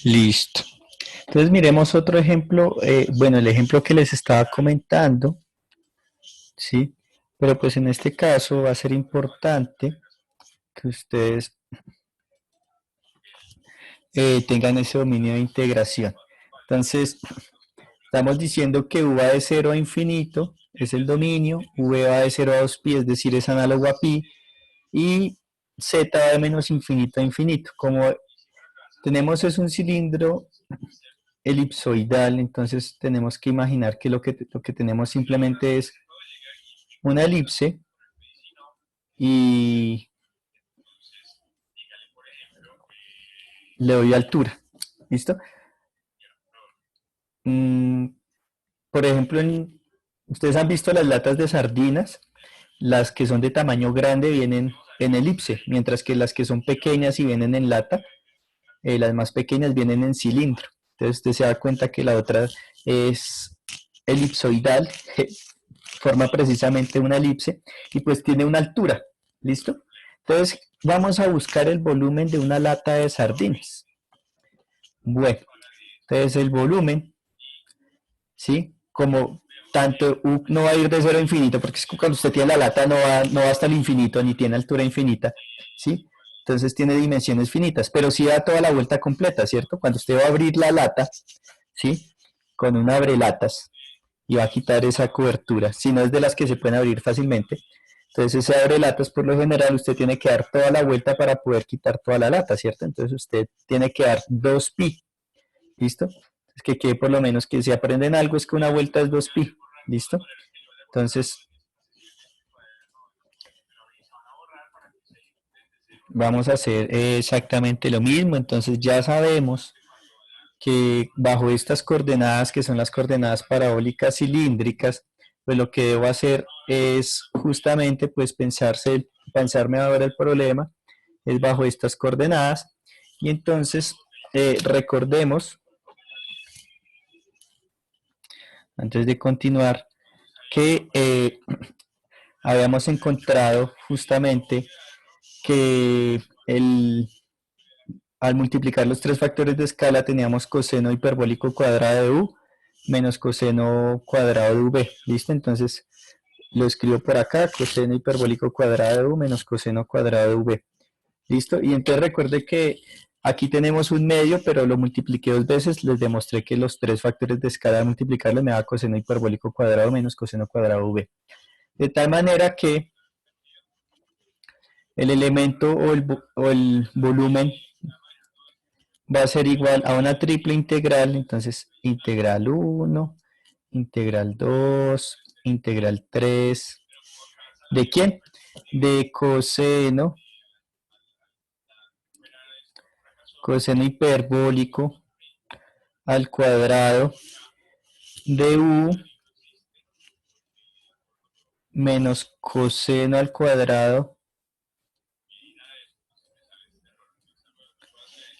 Listo. Entonces miremos otro ejemplo, bueno, el ejemplo que les estaba comentando, ¿sí? Pero pues en este caso va a ser importante que ustedes tengan ese dominio de integración. Entonces, estamos diciendo que u va de 0 a infinito, es el dominio, v va de 0 a 2pi, es decir, es análogo a pi, y z va de menos infinito a infinito. Como tenemos es un cilindro elipsoidal, entonces tenemos que imaginar que lo que tenemos simplemente es una elipse y le doy altura. ¿Listo? Por ejemplo, ustedes han visto las latas de sardinas, las que son de tamaño grande vienen en elipse, mientras que las que son pequeñas y vienen en lata, las más pequeñas vienen en cilindro. Entonces usted se da cuenta que la otra es elipsoidal, forma precisamente una elipse y pues tiene una altura. ¿Listo? Entonces vamos a buscar el volumen de una lata de sardinas. Bueno, entonces el volumen, ¿sí? Como tanto U no va a ir de 0 a infinito, porque es que cuando usted tiene la lata no va hasta el infinito, ni tiene altura infinita, ¿sí? Entonces tiene dimensiones finitas, pero sí da toda la vuelta completa, ¿cierto? Cuando usted va a abrir la lata, ¿sí? Con un abrelatas y va a quitar esa cobertura, si no es de las que se pueden abrir fácilmente. Entonces ese abrelatas, por lo general, usted tiene que dar toda la vuelta para poder quitar toda la lata, ¿cierto? Entonces usted tiene que dar 2pi, ¿listo? Es que quede por lo menos que si aprenden algo es que una vuelta es 2pi, ¿listo? Entonces vamos a hacer exactamente lo mismo, entonces ya sabemos que bajo estas coordenadas, que son las coordenadas parabólicas cilíndricas, pues lo que debo hacer es justamente pues pensarme ahora el problema, es bajo estas coordenadas, y entonces recordemos, antes de continuar, que habíamos encontrado justamente que al multiplicar los tres factores de escala teníamos coseno hiperbólico cuadrado de u menos coseno cuadrado de v, ¿listo? Entonces lo escribo por acá, coseno hiperbólico cuadrado de u menos coseno cuadrado de v, ¿listo? Y entonces recuerde que aquí tenemos un medio, pero lo multipliqué dos veces, les demostré que los tres factores de escala al multiplicarlo me da coseno hiperbólico cuadrado menos coseno cuadrado de v. De tal manera que el elemento o el volumen va a ser igual a una triple integral, entonces integral 1, integral 2, integral 3, ¿de quién? De coseno hiperbólico al cuadrado de u menos coseno al cuadrado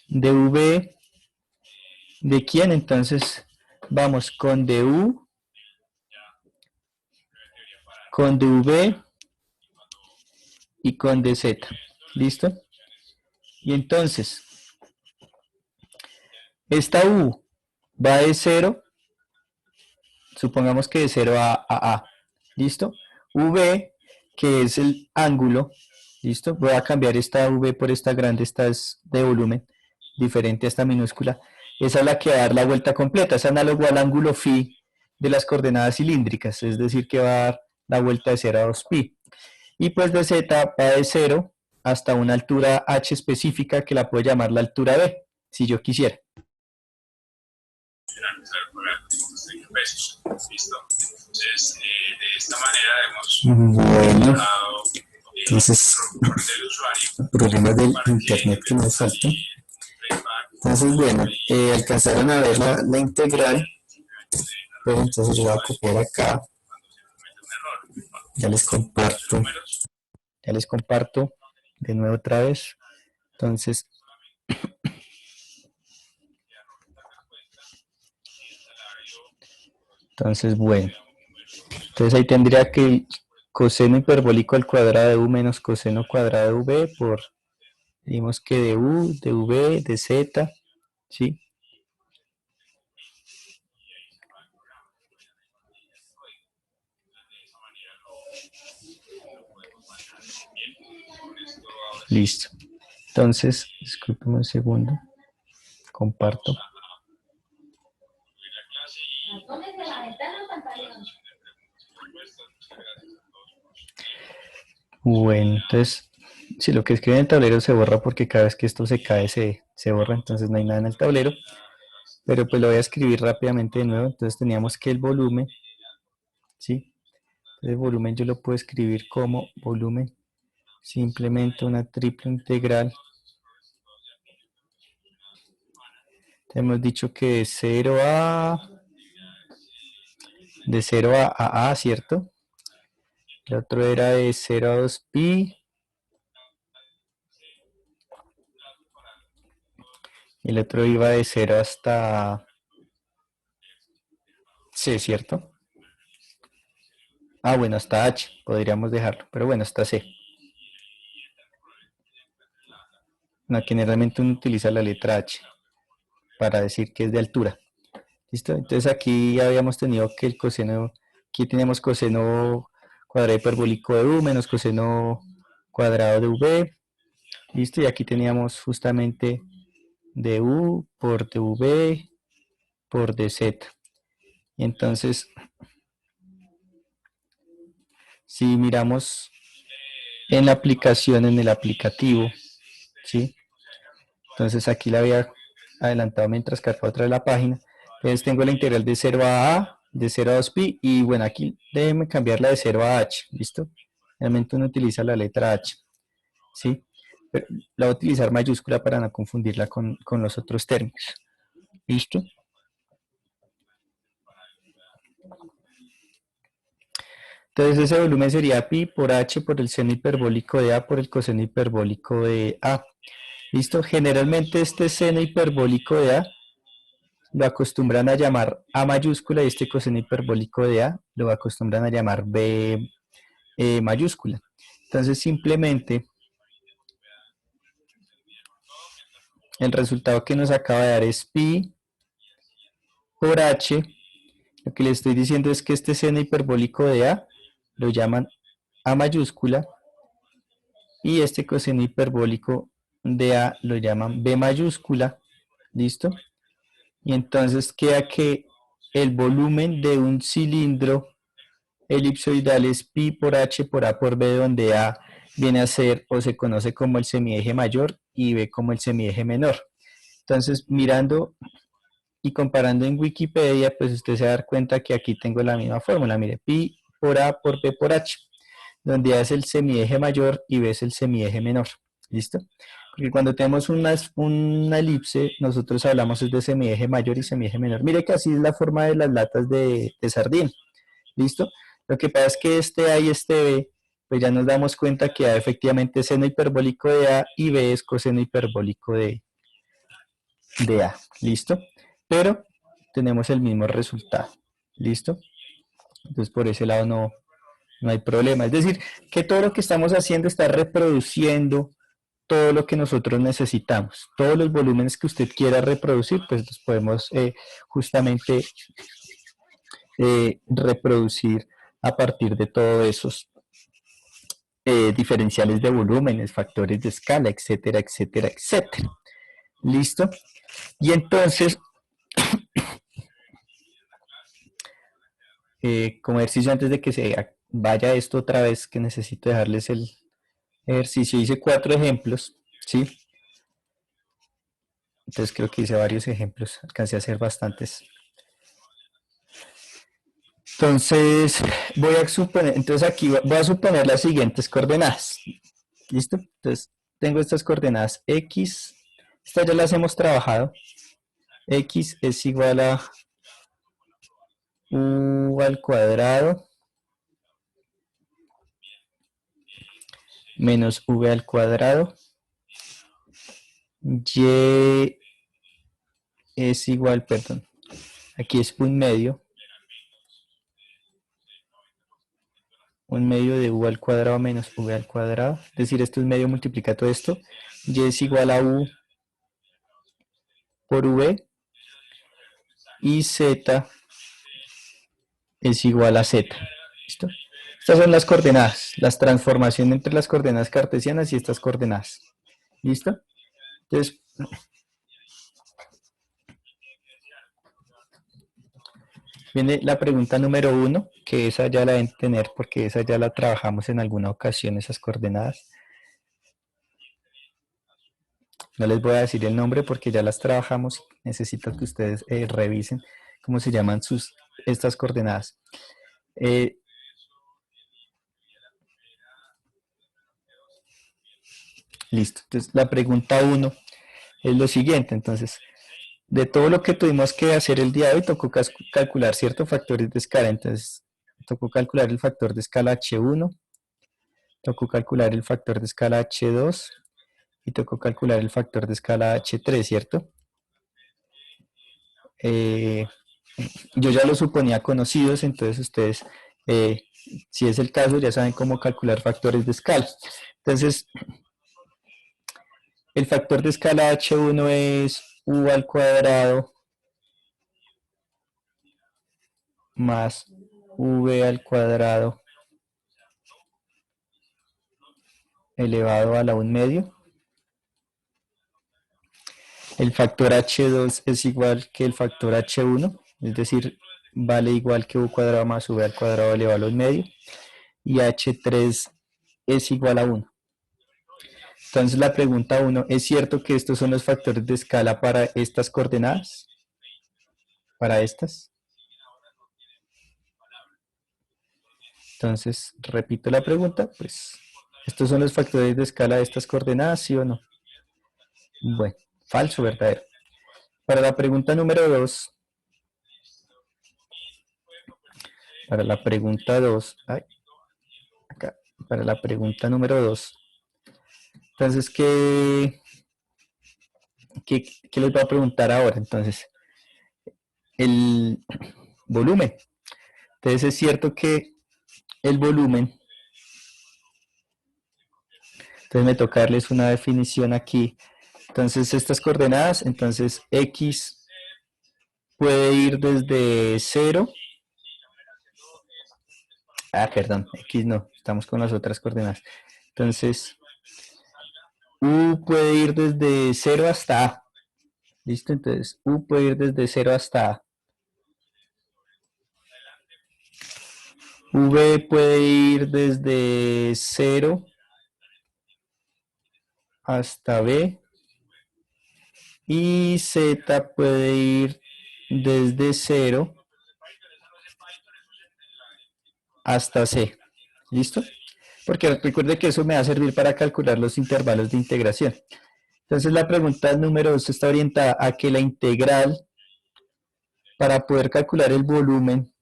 de v, ¿de quién? Entonces vamos con du, con dv y con dz, ¿listo? Y entonces esta u va de 0, supongamos que de 0 a, ¿listo? V, que es el ángulo, ¿listo? Voy a cambiar esta V por esta grande, esta es de volumen, diferente a esta minúscula. Esa es la que va a dar la vuelta completa, es análogo al ángulo phi de las coordenadas cilíndricas, es decir, que va a dar la vuelta de 0 a 2pi. Y pues de z va de 0 hasta una altura h específica que la puedo llamar la altura b, si yo quisiera. Listo. Entonces, de esta manera hemos mejorado entonces problemas del internet que nos faltan. Entonces, bueno, alcanzaron a ver la integral, pero entonces yo voy a copiar acá, ya les comparto de nuevo otra vez. Entonces Entonces, bueno, entonces ahí tendría que el coseno hiperbólico al cuadrado de u menos coseno cuadrado de v por, digamos que de u, de v, de z, ¿sí? Listo. Entonces, discúlpeme un segundo, comparto. Bueno, entonces, si lo que escribe en el tablero se borra porque cada vez que esto se cae se borra, entonces no hay nada en el tablero. Pero pues lo voy a escribir rápidamente de nuevo. Entonces teníamos que el volumen, ¿sí? El volumen yo lo puedo escribir como volumen, simplemente una triple integral. Hemos dicho que de 0 a, ¿cierto? El otro era de 0 a 2pi. Y el otro iba de 0 hasta c, ¿cierto? Ah, bueno, hasta h, podríamos dejarlo, pero bueno, hasta c. No, generalmente uno utiliza la letra h para decir que es de altura. ¿Listo? Entonces aquí habíamos tenido que el coseno, aquí tenemos coseno cuadrado hiperbólico de u menos coseno cuadrado de v. ¿Listo? Y aquí teníamos justamente du por dv por dz. Y entonces, si miramos en la aplicación, en el aplicativo, ¿sí? Entonces aquí la había adelantado mientras cargaba otra vez la página. Entonces tengo la integral de 0 a, de 0 a 2pi, y bueno, aquí déjeme cambiarla de 0 a h, ¿listo? Realmente uno utiliza la letra h, ¿sí? Pero la voy a utilizar mayúscula para no confundirla con los otros términos, ¿listo? Entonces ese volumen sería pi por h por el seno hiperbólico de a por el coseno hiperbólico de a. ¿Listo? Generalmente este seno hiperbólico de a lo acostumbran a llamar a mayúscula y este coseno hiperbólico de a lo acostumbran a llamar b mayúscula. Entonces simplemente el resultado que nos acaba de dar es pi por h. Lo que le estoy diciendo es que este seno hiperbólico de a lo llaman a mayúscula y este coseno hiperbólico de a lo llaman b mayúscula. ¿Listo? Y entonces queda que el volumen de un cilindro elipsoidal es pi por h por a por b, donde a viene a ser o se conoce como el semieje mayor y b como el semieje menor. Entonces, mirando y comparando en Wikipedia, pues usted se va a dar cuenta que aquí tengo la misma fórmula. Mire, pi por a por b por h, donde a es el semieje mayor y b es el semieje menor. ¿Listo? Porque cuando tenemos una elipse, nosotros hablamos de semieje mayor y semieje menor. Mire que así es la forma de las latas de sardina. ¿Listo? Lo que pasa es que este A y este B, pues ya nos damos cuenta que A efectivamente es seno hiperbólico de A y B es coseno hiperbólico de A. ¿Listo? Pero tenemos el mismo resultado. ¿Listo? Entonces por ese lado no hay problema. Es decir, que todo lo que estamos haciendo está reproduciendo todo lo que nosotros necesitamos. Todos los volúmenes que usted quiera reproducir, pues los podemos justamente reproducir a partir de todos esos diferenciales de volúmenes, factores de escala, etcétera, etcétera, etcétera. ¿Listo? Y entonces, como ejercicio antes de que se vaya esto otra vez, que necesito dejarles el ejercicio, hice 4 ejemplos, ¿sí? Entonces creo que hice varios ejemplos, alcancé a hacer bastantes. Entonces, voy a suponer, entonces aquí voy a suponer las siguientes coordenadas. ¿Listo? Entonces, tengo estas coordenadas x, estas ya las hemos trabajado. X es igual a u al cuadrado menos v al cuadrado. Y es igual, perdón, aquí es un medio, un medio de u al cuadrado menos v al cuadrado. Es decir, esto es medio, multiplica todo esto. Y es igual a u por v y z es igual a z. ¿Listo? Estas son las coordenadas, las transformaciones entre las coordenadas cartesianas y estas coordenadas. ¿Listo? Entonces, viene la pregunta número 1, que esa ya la deben tener porque esa ya la trabajamos en alguna ocasión, esas coordenadas. No les voy a decir el nombre porque ya las trabajamos. Necesito que ustedes revisen cómo se llaman estas coordenadas. Listo. Entonces, la pregunta 1 es lo siguiente. Entonces, de todo lo que tuvimos que hacer el día de hoy, tocó calcular ciertos factores de escala. Entonces, tocó calcular el factor de escala H1, tocó calcular el factor de escala H2 y tocó calcular el factor de escala H3, ¿cierto? Yo ya los suponía conocidos, entonces ustedes, si es el caso, ya saben cómo calcular factores de escala. Entonces, el factor de escala H1 es u al cuadrado más v al cuadrado elevado a la 1 medio. El factor H2 es igual que el factor H1, es decir, vale igual que u cuadrado más v al cuadrado elevado a la 1 medio. Y H3 es igual a 1. Entonces la pregunta 1, ¿es cierto que estos son los factores de escala para estas coordenadas? ¿Para estas? Entonces, repito la pregunta, pues, ¿estos son los factores de escala de estas coordenadas, sí o no? Bueno, falso, verdadero. Para la pregunta número 2, para la pregunta 2, acá, para la pregunta número 2, entonces, ¿qué les voy a preguntar ahora? Entonces, el volumen. Entonces, es cierto que el volumen, entonces me toca darles una definición aquí. Entonces, estas coordenadas, entonces, x puede ir desde 0. Perdón, x no, estamos con las otras coordenadas. Entonces, u puede ir desde 0 hasta a. ¿Listo? Entonces, u puede ir desde 0 hasta a. V puede ir desde 0 hasta B y Z puede ir desde 0 hasta C. ¿Listo? Porque recuerde que eso me va a servir para calcular los intervalos de integración. Entonces la pregunta número 2 está orientada a que la integral para poder calcular el volumen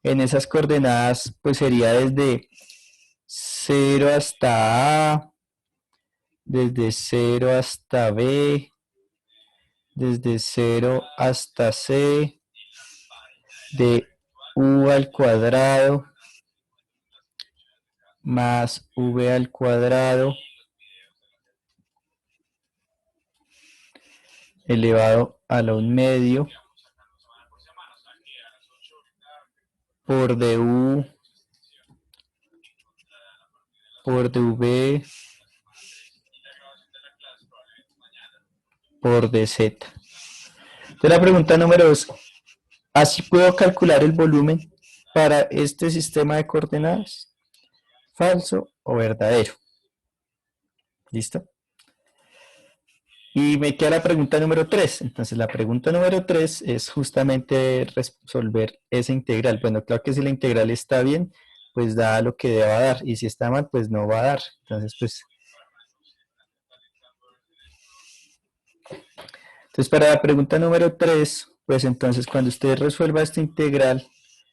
en esas coordenadas pues sería desde 0 hasta A, desde 0 hasta B, desde 0 hasta C, de u al cuadrado más v al cuadrado elevado a la 1 medio por du por dv por dz. Entonces la pregunta número 2, ¿así puedo calcular el volumen para este sistema de coordenadas? ¿Falso o verdadero? ¿Listo? Y me queda la pregunta número 3. Entonces la pregunta número 3 es justamente resolver esa integral. Bueno, claro que si la integral está bien, pues da lo que deba dar. Y si está mal, pues no va a dar. Entonces para la pregunta número 3, pues entonces cuando usted resuelva esta integral,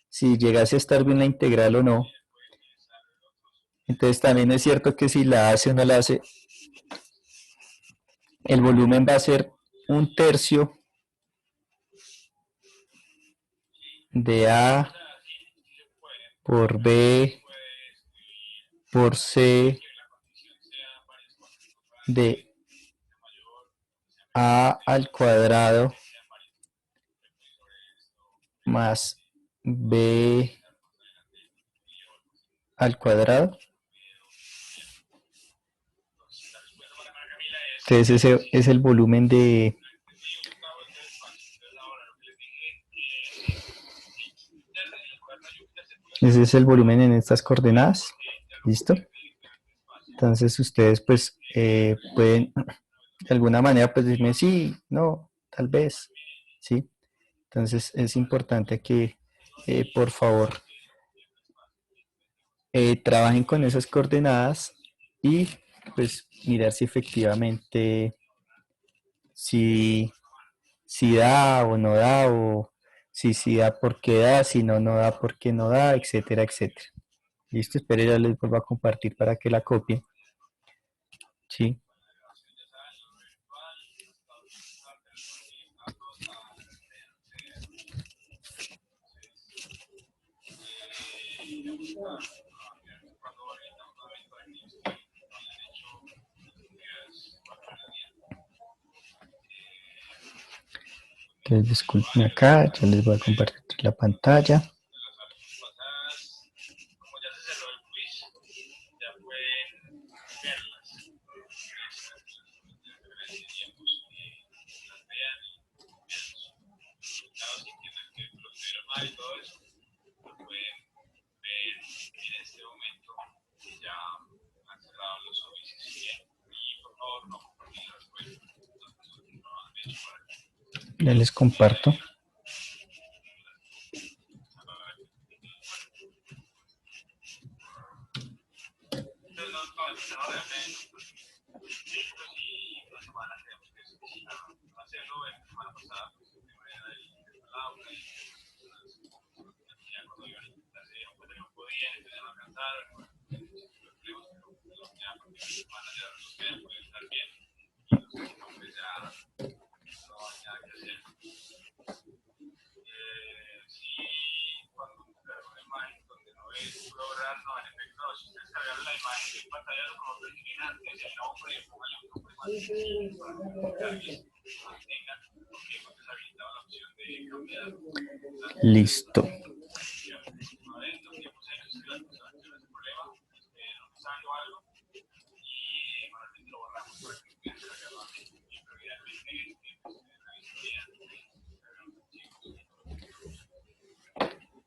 si llegase a estar bien la integral o no, entonces también es cierto que si la hace o no la hace, el volumen va a ser 1/3 de A por B por C de A al cuadrado más B al cuadrado. Entonces ese es el volumen de... Ese es el volumen en estas coordenadas. ¿Listo? Entonces ustedes pues pueden de alguna manera pues decirme sí, no, tal vez, ¿sí? Entonces es importante que por favor trabajen con esas coordenadas y pues mirar si efectivamente si, si da o no da o si da porque da, si no, no da porque no da, etcétera, etcétera. Listo, espero ya les vuelvo a compartir para que la copien. Sí. Entonces disculpen acá, ya les voy a compartir la pantalla. Ya les comparto. Listo.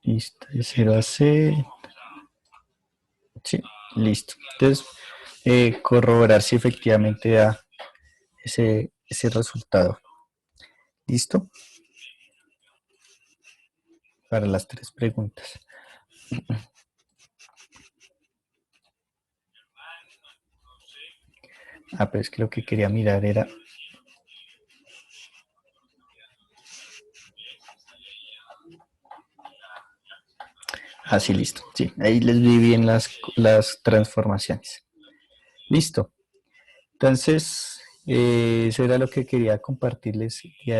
Listo, de 0 a C. Sí, listo. Entonces, corroborar si efectivamente da ese resultado. ¿Listo? Para las tres preguntas. Ah, pero es que lo que quería mirar era... Ah, sí, listo. Sí, ahí les vi bien las transformaciones. Listo. Entonces, eso era lo que quería compartirles el día